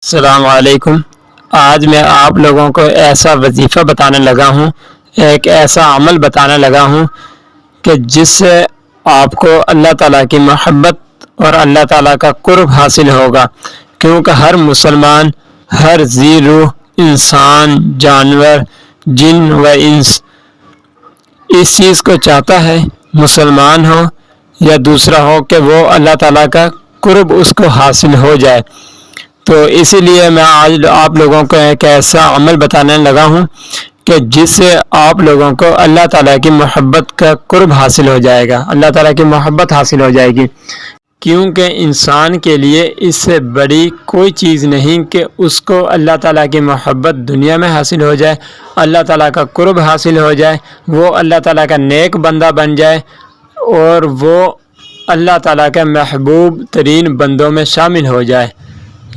السلام علیکم۔ آج میں آپ لوگوں کو ایسا وظیفہ بتانے لگا ہوں، ایک ایسا عمل بتانے لگا ہوں کہ جس سے آپ کو اللہ تعالیٰ کی محبت اور اللہ تعالیٰ کا قرب حاصل ہوگا، کیونکہ ہر مسلمان، ہر ذی روح، انسان، جانور، جن و انس اس چیز کو چاہتا ہے، مسلمان ہو یا دوسرا ہو، کہ وہ اللہ تعالیٰ کا قرب اس کو حاصل ہو جائے۔ تو اسی لیے میں آج آپ لوگوں کو ایک ایسا عمل بتانے لگا ہوں کہ جس سے آپ لوگوں کو اللہ تعالیٰ کی محبت کا قرب حاصل ہو جائے گا، اللہ تعالیٰ کی محبت حاصل ہو جائے گی، کیونکہ انسان کے لیے اس سے بڑی کوئی چیز نہیں کہ اس کو اللہ تعالیٰ کی محبت دنیا میں حاصل ہو جائے، اللہ تعالیٰ کا قرب حاصل ہو جائے، وہ اللہ تعالیٰ کا نیک بندہ بن جائے اور وہ اللہ تعالیٰ کے محبوب ترین بندوں میں شامل ہو جائے۔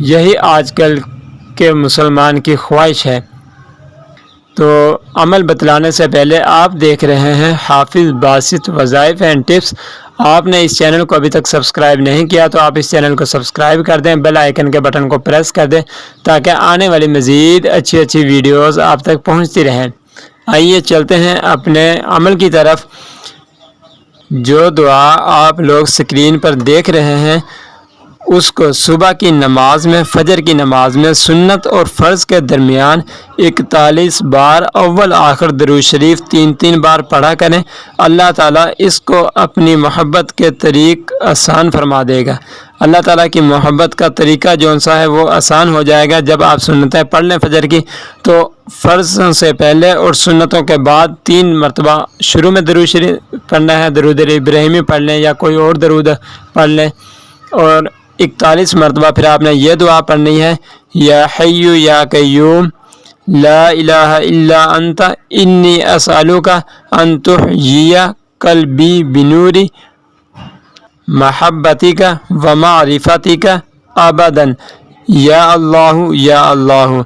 یہی آج کل کے مسلمان کی خواہش ہے۔ تو عمل بتلانے سے پہلے آپ دیکھ رہے ہیں حافظ باسط وظائف اینڈ ٹپس۔ آپ نے اس چینل کو ابھی تک سبسکرائب نہیں کیا تو آپ اس چینل کو سبسکرائب کر دیں، بیل آئیکن کے بٹن کو پریس کر دیں تاکہ آنے والی مزید اچھی ویڈیوز آپ تک پہنچتی رہیں۔ آئیے چلتے ہیں اپنے عمل کی طرف۔ جو دعا آپ لوگ سکرین پر دیکھ رہے ہیں اس کو صبح کی نماز میں، فجر کی نماز میں، سنت اور فرض کے درمیان 41 بار اول آخر درود شریف 3 بار پڑھا کریں۔ اللہ تعالیٰ اس کو اپنی محبت کے طریق آسان فرما دے گا۔ اللہ تعالیٰ کی محبت کا طریقہ جو سا ہے وہ آسان ہو جائے گا۔ جب آپ سنتیں پڑھ لیں فجر کی تو فرض سے پہلے اور سنتوں کے بعد 3 مرتبہ شروع میں درود شریف پڑھنا ہے، درود ابراہیمی پڑھ لیں یا کوئی اور درود پڑھ لیں، اور 41 مرتبہ پھر آپ نے یہ دعا پڑھنی ہے، یا حی یا قیوم لا الہ الا انت انی اسألک ان تحیی قلبی بنور محبتک و معرفتک ابدا یا اللہ یا اللہ۔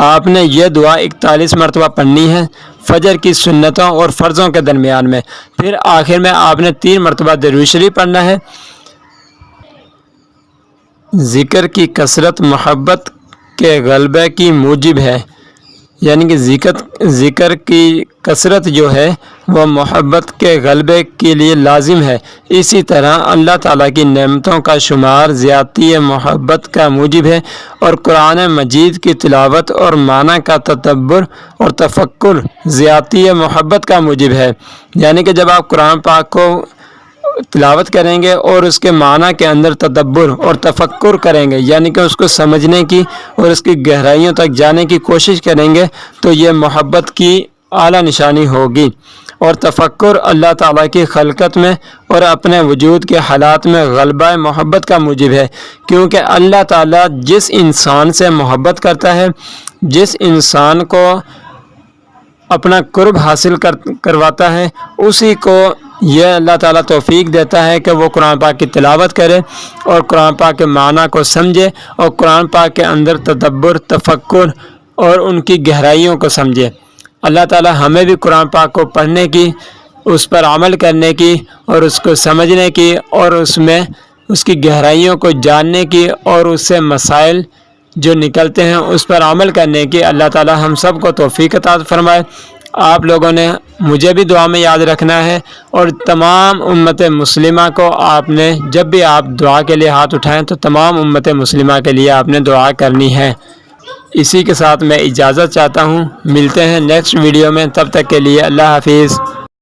آپ نے یہ دعا 41 مرتبہ پڑھنی ہے فجر کی سنتوں اور فرضوں کے درمیان میں۔ پھر آخر میں آپ نے 3 مرتبہ درود شریف پڑھنا ہے۔ ذکر کی کثرت محبت کے غلبے کی موجب ہے، یعنی کہ ذکر کی کثرت جو ہے وہ محبت کے غلبے کے لیے لازم ہے۔ اسی طرح اللہ تعالیٰ کی نعمتوں کا شمار زیادتی محبت کا موجب ہے، اور قرآن مجید کی تلاوت اور معنی کا تدبر اور تفکر زیادتی محبت کا موجب ہے۔ یعنی کہ جب آپ قرآن پاک کو تلاوت کریں گے اور اس کے معنی کے اندر تدبر اور تفکر کریں گے، یعنی کہ اس کو سمجھنے کی اور اس کی گہرائیوں تک جانے کی کوشش کریں گے، تو یہ محبت کی اعلیٰ نشانی ہوگی۔ اور تفکر اللہ تعالیٰ کی خلقت میں اور اپنے وجود کے حالات میں غلبہ محبت کا موجب ہے، کیونکہ اللہ تعالیٰ جس انسان سے محبت کرتا ہے، جس انسان کو اپنا قرب حاصل کرواتا ہے، اسی کو یہ اللہ تعالیٰ توفیق دیتا ہے کہ وہ قرآن پاک کی تلاوت کرے اور قرآن پاک کے معنی کو سمجھے اور قرآن پاک کے اندر تدبر، تفکر اور ان کی گہرائیوں کو سمجھے۔ اللہ تعالیٰ ہمیں بھی قرآن پاک کو پڑھنے کی، اس پر عمل کرنے کی اور اس کو سمجھنے کی اور اس میں اس کی گہرائیوں کو جاننے کی اور اس سے مسائل جو نکلتے ہیں اس پر عمل کرنے کی اللہ تعالیٰ ہم سب کو توفیق عطا فرمائے۔ آپ لوگوں نے مجھے بھی دعا میں یاد رکھنا ہے، اور تمام امت مسلمہ کو آپ نے جب بھی آپ دعا کے لیے ہاتھ اٹھائیں تو تمام امت مسلمہ کے لیے آپ نے دعا کرنی ہے۔ اسی کے ساتھ میں اجازت چاہتا ہوں، ملتے ہیں نیکسٹ ویڈیو میں، تب تک کے لیے اللہ حافظ۔